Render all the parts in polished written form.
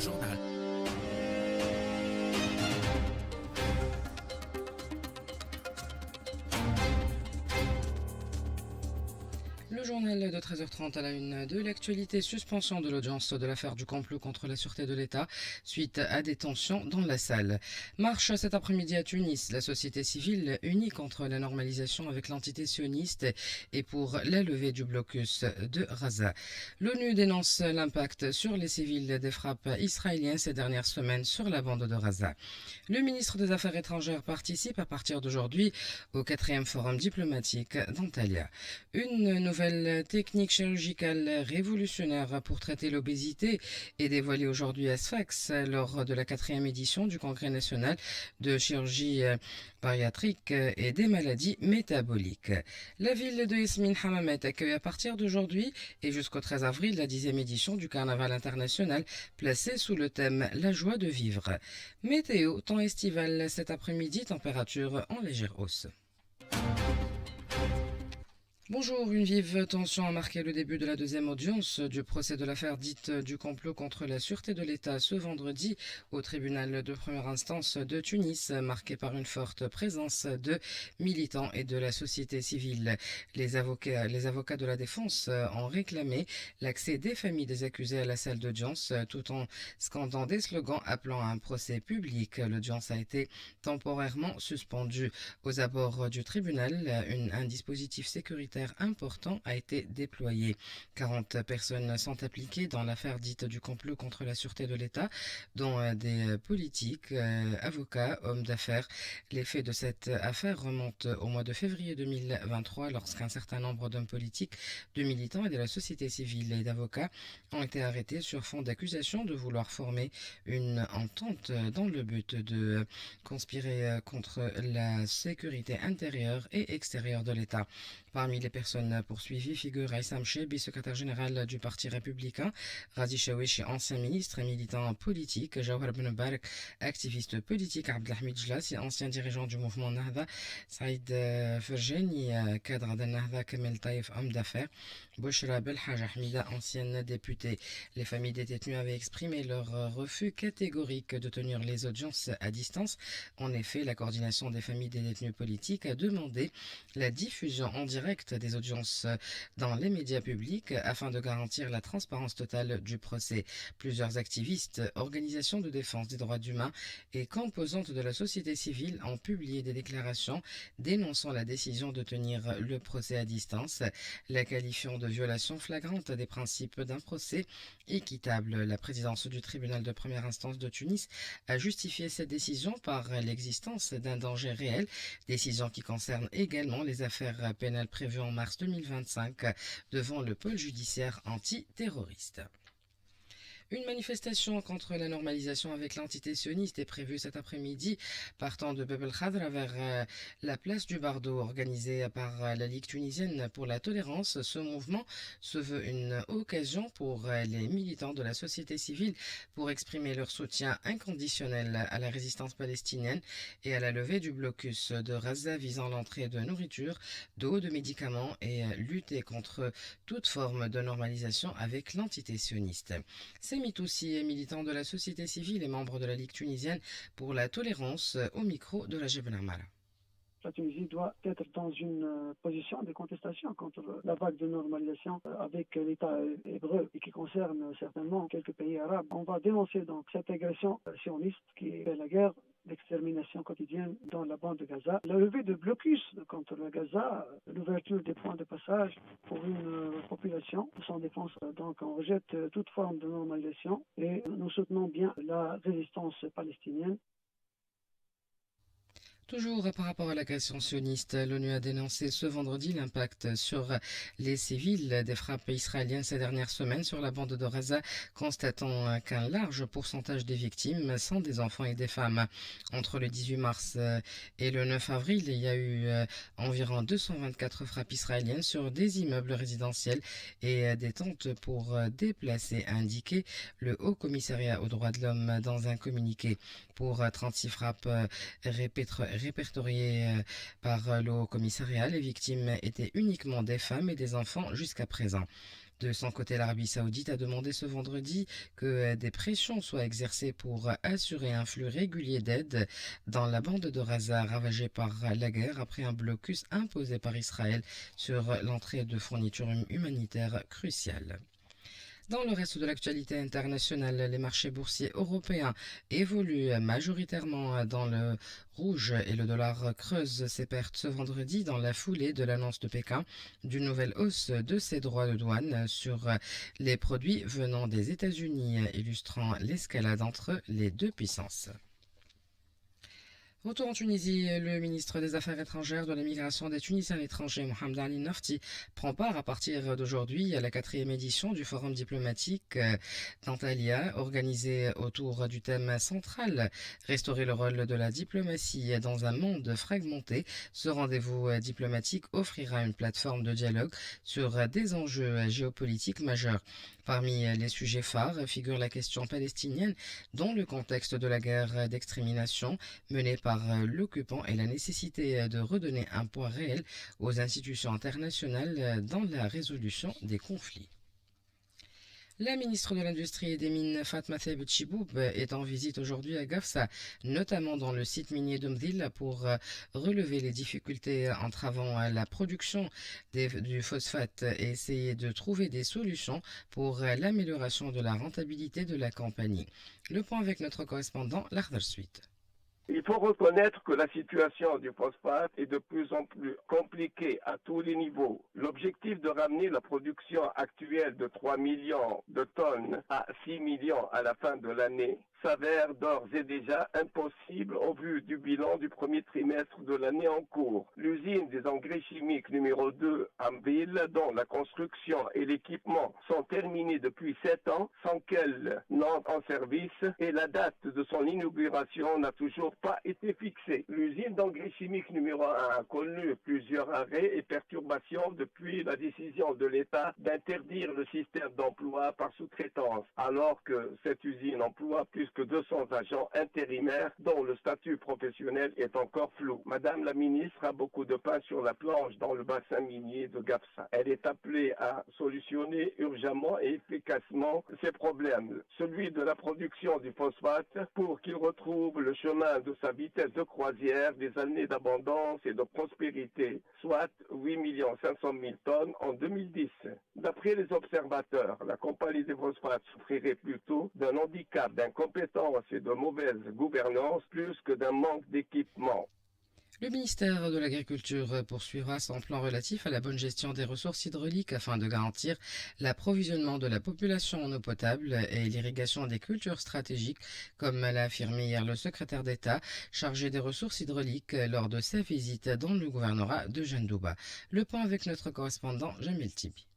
journal. Le journal de 13h30 à la une de l'actualité, suspension de l'audience de l'affaire du complot contre la sûreté de l'État suite à des tensions dans la salle. Marche cet après-midi à Tunis, la société civile unie contre la normalisation avec l'entité sioniste et pour la levée du blocus de Gaza. L'ONU dénonce l'impact sur les civils des frappes israéliennes ces dernières semaines sur la bande de Gaza. Le ministre des Affaires étrangères participe à partir d'aujourd'hui au 4e forum diplomatique d'Antalya. Une nouvelle technique chirurgicale révolutionnaire pour traiter l'obésité est dévoilée aujourd'hui à Sfax lors de la 4e édition du Congrès national de chirurgie bariatrique et des maladies métaboliques. La ville de Yasmine Hammamet accueille à partir d'aujourd'hui et jusqu'au 13 avril la 10e édition du Carnaval international placée sous le thème La joie de vivre. Météo, temps estival cet après-midi, température en légère hausse. Bonjour, une vive tension a marqué le début de la deuxième audience du procès de l'affaire dite du complot contre la sûreté de l'État ce vendredi au tribunal de première instance de Tunis, marqué par une forte présence de militants et de la société civile. Les avocats de la défense ont réclamé l'accès des familles des accusés à la salle d'audience tout en scandant des slogans appelant à un procès public. L'audience a été temporairement suspendue. Aux abords du tribunal, un dispositif sécuritaire important a été déployé. 40 personnes sont impliquées dans l'affaire dite du complot contre la sûreté de l'État, dont des politiques, avocats, hommes d'affaires. Les faits de cette affaire remontent au mois de février 2023 lorsqu'un certain nombre d'hommes politiques, de militants et de la société civile et d'avocats ont été arrêtés sur fond d'accusation de vouloir former une entente dans le but de conspirer contre la sécurité intérieure et extérieure de l'État. Parmi les personnes poursuivies figurent Aïssam Chebbi, secrétaire général du Parti républicain, Razi Chawichi, ancien ministre et militant politique, Jawhar Ben Barak, activiste politique, Abdelhamid Jlassi, ancien dirigeant du mouvement Nahda, Saïd Ferjeni, cadre de Nahda, Kamel Taïf, homme d'affaires, Bouchra Belhaj Ahmida, ancienne députée. Les familles des détenus avaient exprimé leur refus catégorique de tenir les audiences à distance. En effet, la coordination des familles des détenus politiques a demandé la diffusion en direct des audiences dans les médias publics afin de garantir la transparence totale du procès. Plusieurs activistes, organisations de défense des droits humains et composantes de la société civile ont publié des déclarations dénonçant la décision de tenir le procès à distance, la qualifiant de violation flagrante des principes d'un procès équitable. La présidence du tribunal de première instance de Tunis a justifié cette décision par l'existence d'un danger réel, décision qui concerne également les affaires pénales prévues en mars 2025 devant le pôle judiciaire antiterroriste. Une manifestation contre la normalisation avec l'entité sioniste est prévue cet après-midi, partant de Bab el-Khadra vers la place du Bardo, organisée par la Ligue tunisienne pour la tolérance. Ce mouvement se veut une occasion pour les militants de la société civile pour exprimer leur soutien inconditionnel à la résistance palestinienne et à la levée du blocus de Gaza visant l'entrée de nourriture, d'eau, de médicaments et lutter contre toute forme de normalisation avec l'entité sioniste. Mitoussi est militant de la société civile et membre de la Ligue tunisienne pour la tolérance au micro de la Jebel Amara. La Tunisie doit être dans une position de contestation contre la vague de normalisation avec l'État hébreu et qui concerne certainement quelques pays arabes. On va dénoncer donc cette agression sioniste qui est la guerre d'extermination quotidienne dans la bande de Gaza. La levée de blocus contre le Gaza, l'ouverture des points de passage pour une population sans défense. Donc on rejette toute forme de normalisation et nous soutenons bien la résistance palestinienne. Toujours par rapport à l'agression sioniste, l'ONU a dénoncé ce vendredi l'impact sur les civils des frappes israéliennes ces dernières semaines sur la bande de Gaza, constatant qu'un large pourcentage des victimes sont des enfants et des femmes. Entre le 18 mars et le 9 avril, il y a eu environ 224 frappes israéliennes sur des immeubles résidentiels et des tentes pour déplacer, a indiqué le Haut Commissariat aux droits de l'homme dans un communiqué. Pour 36 frappes répertoriées par le Haut Commissariat, les victimes étaient uniquement des femmes et des enfants jusqu'à présent. De son côté, l'Arabie saoudite a demandé ce vendredi que des pressions soient exercées pour assurer un flux régulier d'aide dans la bande de Gaza ravagée par la guerre après un blocus imposé par Israël sur l'entrée de fournitures humanitaires cruciales. Dans le reste de l'actualité internationale, les marchés boursiers européens évoluent majoritairement dans le rouge et le dollar creuse ses pertes ce vendredi dans la foulée de l'annonce de Pékin d'une nouvelle hausse de ses droits de douane sur les produits venant des États-Unis, illustrant l'escalade entre les deux puissances. Retour en Tunisie, le ministre des Affaires étrangères, de l'immigration des Tunisiens étrangers, Mohamed Ali Nafti, prend part à partir d'aujourd'hui à la 4e édition du forum diplomatique d'Antalya, organisé autour du thème central, restaurer le rôle de la diplomatie dans un monde fragmenté. Ce rendez-vous diplomatique offrira une plateforme de dialogue sur des enjeux géopolitiques majeurs. Parmi les sujets phares figure la question palestinienne, dont le contexte de la guerre d'extermination menée par l'occupant et la nécessité de redonner un poids réel aux institutions internationales dans la résolution des conflits. La ministre de l'Industrie et des Mines, Fatma Tebet Chiboub, est en visite aujourd'hui à Gafsa, notamment dans le site minier de Mdhil, pour relever les difficultés entravant la production du phosphate et essayer de trouver des solutions pour l'amélioration de la rentabilité de la compagnie. Le point avec notre correspondant, L'Akhdar Suite. Il faut reconnaître que la situation du phosphate est de plus en plus compliquée à tous les niveaux. L'objectif de ramener la production actuelle de 3 millions de tonnes à 6 millions à la fin de l'année s'avère d'ores et déjà impossible au vu du bilan du premier trimestre de l'année en cours. L'usine des engrais chimiques numéro 2 à Mbil, dont la construction et l'équipement sont terminés depuis 7 ans sans qu'elle n'entre en service, et la date de son inauguration n'a toujours pas été fixée. L'usine d'engrais chimiques numéro 1 a connu plusieurs arrêts et perturbations depuis la décision de l'État d'interdire le système d'emploi par sous-traitance, alors que cette usine emploie plus que 200 agents intérimaires dont le statut professionnel est encore flou. Madame la ministre a beaucoup de pain sur la planche dans le bassin minier de Gafsa. Elle est appelée à solutionner urgemment et efficacement ces problèmes, celui de la production du phosphate pour qu'il retrouve le chemin de sa vitesse de croisière des années d'abondance et de prospérité, soit 8 500 000 tonnes en 2010. D'après les observateurs, la compagnie des phosphates souffrirait plutôt d'un handicap, d'incompétence et de mauvaise gouvernance plus que d'un manque d'équipement. Le ministère de l'Agriculture poursuivra son plan relatif à la bonne gestion des ressources hydrauliques afin de garantir l'approvisionnement de la population en eau potable et l'irrigation des cultures stratégiques, comme l'a affirmé hier le secrétaire d'État chargé des ressources hydrauliques lors de sa visite dans le gouvernorat de Jendouba. Le point avec notre correspondant Jamil Tibi.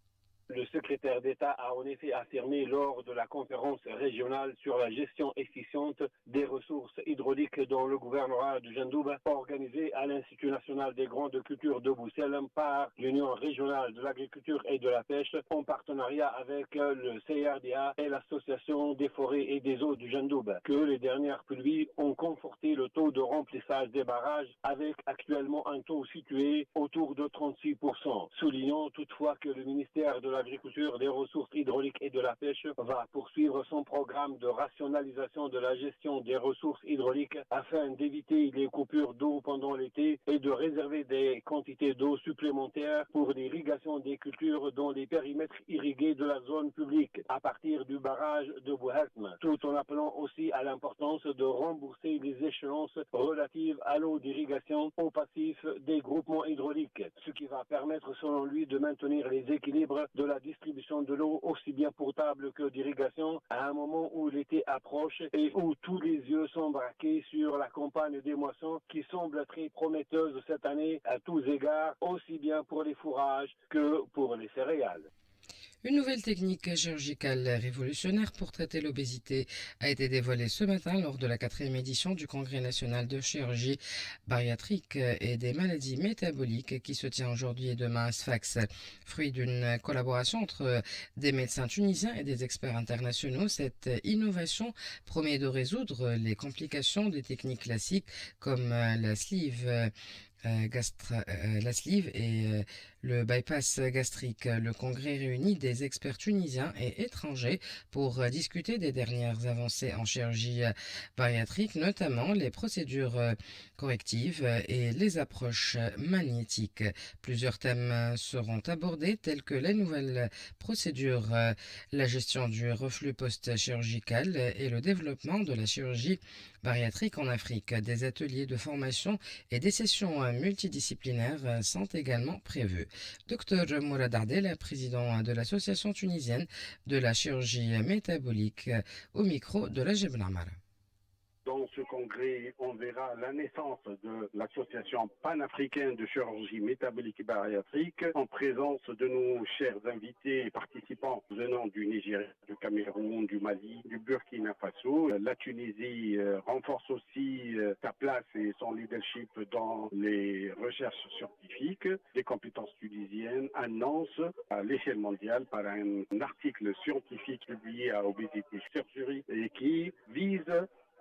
Le secrétaire d'État a en effet affirmé lors de la conférence régionale sur la gestion efficiente des ressources hydrauliques dans le gouvernorat de Jendouba, organisée à l'Institut national des grandes cultures de Bousselem par l'Union régionale de l'agriculture et de la pêche, en partenariat avec le CRDA et l'Association des forêts et des eaux du Jendouba, que les dernières pluies ont conforté le taux de remplissage des barrages, avec actuellement un taux situé autour de 36%, soulignant toutefois que le ministère de l'Agriculture, des ressources hydrauliques et de la pêche va poursuivre son programme de rationalisation de la gestion des ressources hydrauliques afin d'éviter les coupures d'eau pendant l'été et de réserver des quantités d'eau supplémentaires pour l'irrigation des cultures dans les périmètres irrigués de la zone publique à partir du barrage de Bouhatma, tout en appelant aussi à l'importance de rembourser les échéances relatives à l'eau d'irrigation au passif des groupements hydrauliques, ce qui va permettre selon lui de maintenir les équilibres de la distribution de l'eau aussi bien potable que d'irrigation à un moment où l'été approche et où tous les yeux sont braqués sur la campagne des moissons qui semble très prometteuse cette année à tous égards, aussi bien pour les fourrages que pour les céréales. Une nouvelle technique chirurgicale révolutionnaire pour traiter l'obésité a été dévoilée ce matin lors de la 4e édition du Congrès national de chirurgie bariatrique et des maladies métaboliques qui se tient aujourd'hui et demain à Sfax. Fruit d'une collaboration entre des médecins tunisiens et des experts internationaux, cette innovation promet de résoudre les complications des techniques classiques comme la sleeve la sleeve et le bypass gastrique. Le congrès réunit des experts tunisiens et étrangers pour discuter des dernières avancées en chirurgie bariatrique, notamment les procédures correctives et les approches magnétiques. Plusieurs thèmes seront abordés tels que les nouvelles procédures, la gestion du reflux post-chirurgical et le développement de la chirurgie bariatrique en Afrique. Des ateliers de formation et des sessions multidisciplinaires sont également prévues. Dr Mourad Ardel, président de l'Association tunisienne de la chirurgie métabolique, au micro de la Jebel Amar. Dans ce congrès, on verra la naissance de l'Association panafricaine de chirurgie métabolique et bariatrique en présence de nos chers invités et participants venant du Nigeria, du Cameroun, du Mali, du Burkina Faso. La Tunisie renforce aussi sa place et son leadership dans les recherches scientifiques. Les compétences tunisiennes annoncent à l'échelle mondiale par un article scientifique publié à Obesity Surgery et qui vise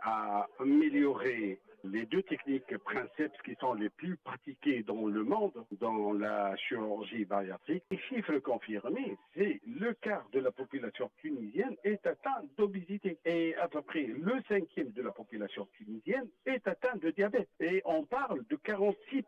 à améliorer les deux techniques principes qui sont les plus pratiquées dans le monde dans la chirurgie bariatrique. Les chiffres confirmés, c'est le quart de la population tunisienne est atteinte d'obésité et à peu près le cinquième de la population tunisienne est atteinte de diabète. Et on parle de 46%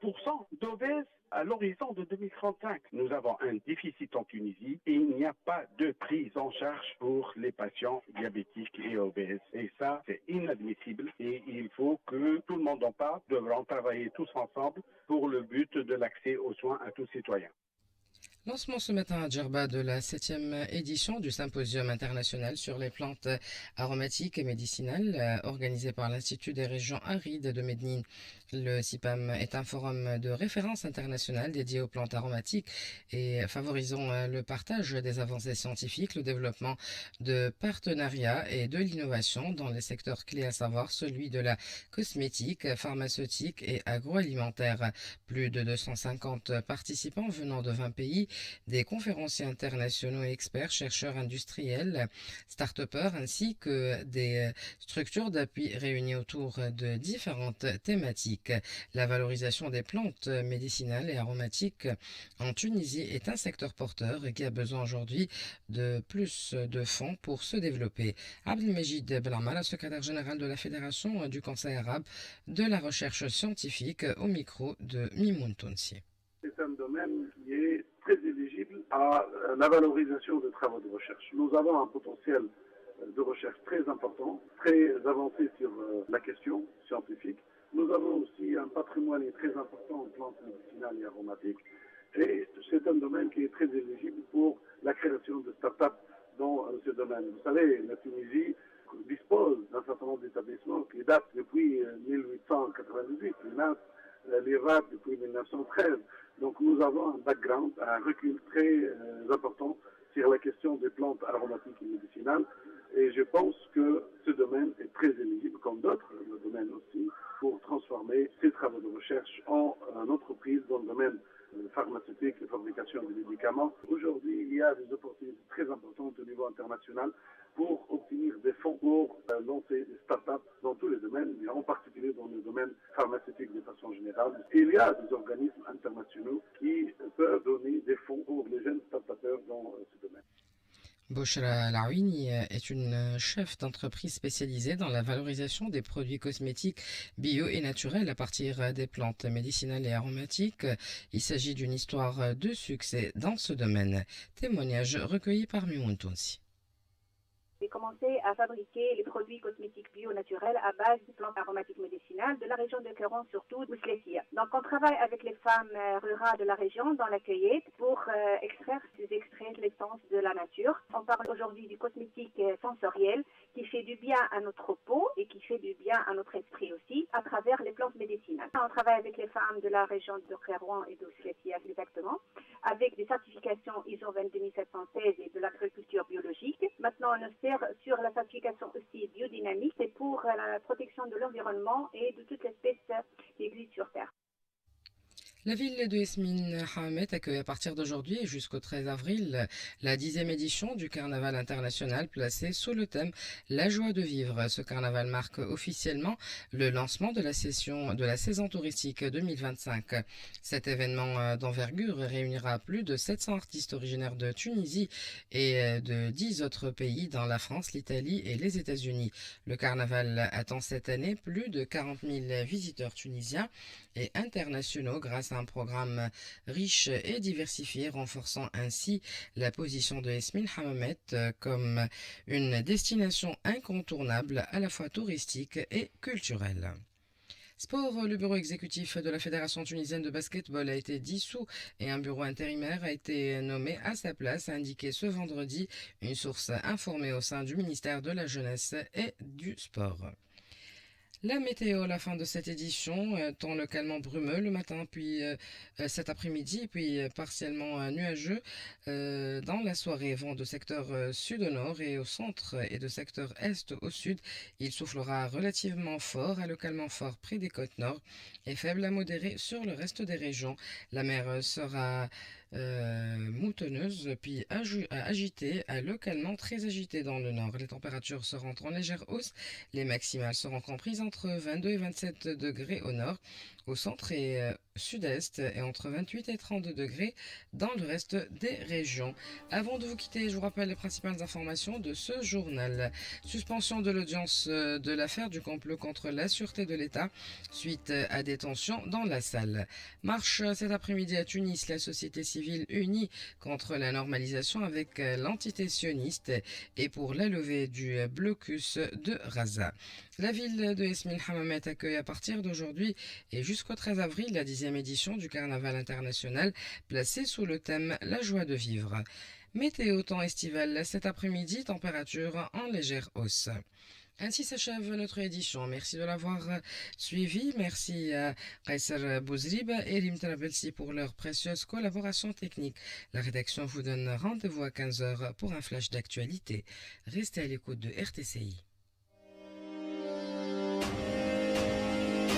d'obèses à l'horizon de 2035. Nous avons un déficit en Tunisie et il n'y a pas de prise en charge pour les patients diabétiques et obèses. Et ça, c'est inadmissible et il faut que tout le monde en parle. Nous devrons travailler tous ensemble pour le but de l'accès aux soins à tous citoyens. Lancement ce matin à Djerba de la 7e édition du Symposium international sur les plantes aromatiques et médicinales organisé par l'Institut des régions arides de Médine. Le CIPAM est un forum de référence international dédié aux plantes aromatiques et favorisant le partage des avancées scientifiques, le développement de partenariats et de l'innovation dans les secteurs clés, à savoir celui de la cosmétique, pharmaceutique et agroalimentaire. Plus de 250 participants venant de 20 pays, des conférenciers internationaux et experts, chercheurs industriels, start-upers ainsi que des structures d'appui réunies autour de différentes thématiques. La valorisation des plantes médicinales et aromatiques en Tunisie est un secteur porteur qui a besoin aujourd'hui de plus de fonds pour se développer. Abdelmejid Belhamara, secrétaire général de la Fédération du Conseil arabe de la recherche scientifique, au micro de Mimoun Tounsi. C'est un domaine qui est très éligible à la valorisation des travaux de recherche. Nous avons un potentiel de recherche très important, très avancé sur la question scientifique. Nous avons aussi un patrimoine très important en plantes médicinales et aromatiques. Et c'est un domaine qui est très éligible pour la création de start-up dans ce domaine. Vous savez, la Tunisie dispose d'un certain nombre d'établissements qui datent depuis 1898. L'Irak depuis 1913. Donc nous avons un background, un recul très important sur la question des plantes aromatiques et médicinales. Et je pense que ce domaine est très éligible, comme d'autres domaines aussi, pour transformer ces travaux de recherche en entreprise dans le domaine pharmaceutique et fabrication de médicaments. Aujourd'hui, il y a des opportunités très importantes au niveau international pour obtenir des fonds pour lancer des start-up dans tous les domaines, mais en particulier dans le domaine pharmaceutique de façon générale. Et il y a des organismes internationaux qui peuvent donner des fonds pour les jeunes start-upers dans ce domaine. Bouchra Laouini est une chef d'entreprise spécialisée dans la valorisation des produits cosmétiques bio et naturels à partir des plantes médicinales et aromatiques. Il s'agit d'une histoire de succès dans ce domaine. Témoignage recueilli par Mimoun Tounsi. J'ai commencé à fabriquer les produits cosmétiques bio naturels à base de plantes aromatiques médicinales de la région de Kéron, surtout Bousletia. Donc on travaille avec les femmes rurales de la région dans la cueillette pour extraire ces extraits de l'essence de la nature. On parle aujourd'hui du cosmétique sensoriel qui fait du bien à notre peau et qui fait du bien à notre esprit aussi à travers les plantes médicinales. On travaille avec les femmes de la région de Kéron et de Bousletia exactement, avec des certifications ISO 22716 et de l'agriculture biologique. Maintenant on sur la certification aussi biodynamique, c'est pour la protection de l'environnement et de toutes les espèces qui existent sur Terre. La ville de Yasmine Hammet accueille à partir d'aujourd'hui et jusqu'au 13 avril la 10e édition du Carnaval international placé sous le thème La joie de vivre. Ce carnaval marque officiellement le lancement de la saison touristique 2025. Cet événement d'envergure réunira plus de 700 artistes originaires de Tunisie et de 10 autres pays dans la France, l'Italie et les États-Unis. Le carnaval attend cette année plus de 40 000 visiteurs tunisiens et internationaux grâce à un programme riche et diversifié, renforçant ainsi la position de Yasmine Hammamet comme une destination incontournable à la fois touristique et culturelle. Sport, le bureau exécutif de la Fédération tunisienne de basketball a été dissous et un bureau intérimaire a été nommé à sa place, a indiqué ce vendredi une source informée au sein du ministère de la Jeunesse et du Sport. La météo à la fin de cette édition, temps localement brumeux le matin, puis cet après-midi, puis partiellement nuageux dans la soirée. Vent de secteur sud au nord et au centre et de secteur est au sud. Il soufflera relativement fort à localement fort près des côtes nord et faible à modéré sur le reste des régions. La mer sera moutonneuse, puis agitée, localement très agitée dans le nord. Les températures seront en légère hausse. Les maximales seront comprises entre 22 et 27 degrés au nord, au centre et sud-est, et entre 28 et 32 degrés dans le reste des régions. Avant de vous quitter, je vous rappelle les principales informations de ce journal. Suspension de l'audience de l'affaire du complot contre la sûreté de l'État suite à des tensions dans la salle. Marche cet après-midi à Tunis, la société civile unie contre la normalisation avec l'entité sioniste et pour la levée du blocus de Raza. La ville de Yasmine Hammamet accueille à partir d'aujourd'hui et jusqu'au 13 avril la 10e édition du Carnaval international placé sous le thème La joie de vivre. Météo temps estival cet après-midi, température en légère hausse. Ainsi s'achève notre édition. Merci de l'avoir suivi. Merci à Kaiser Bouzrib et Rim Trabelsi pour leur précieuse collaboration technique. La rédaction vous donne rendez-vous à 15h pour un flash d'actualité. Restez à l'écoute de RTCI.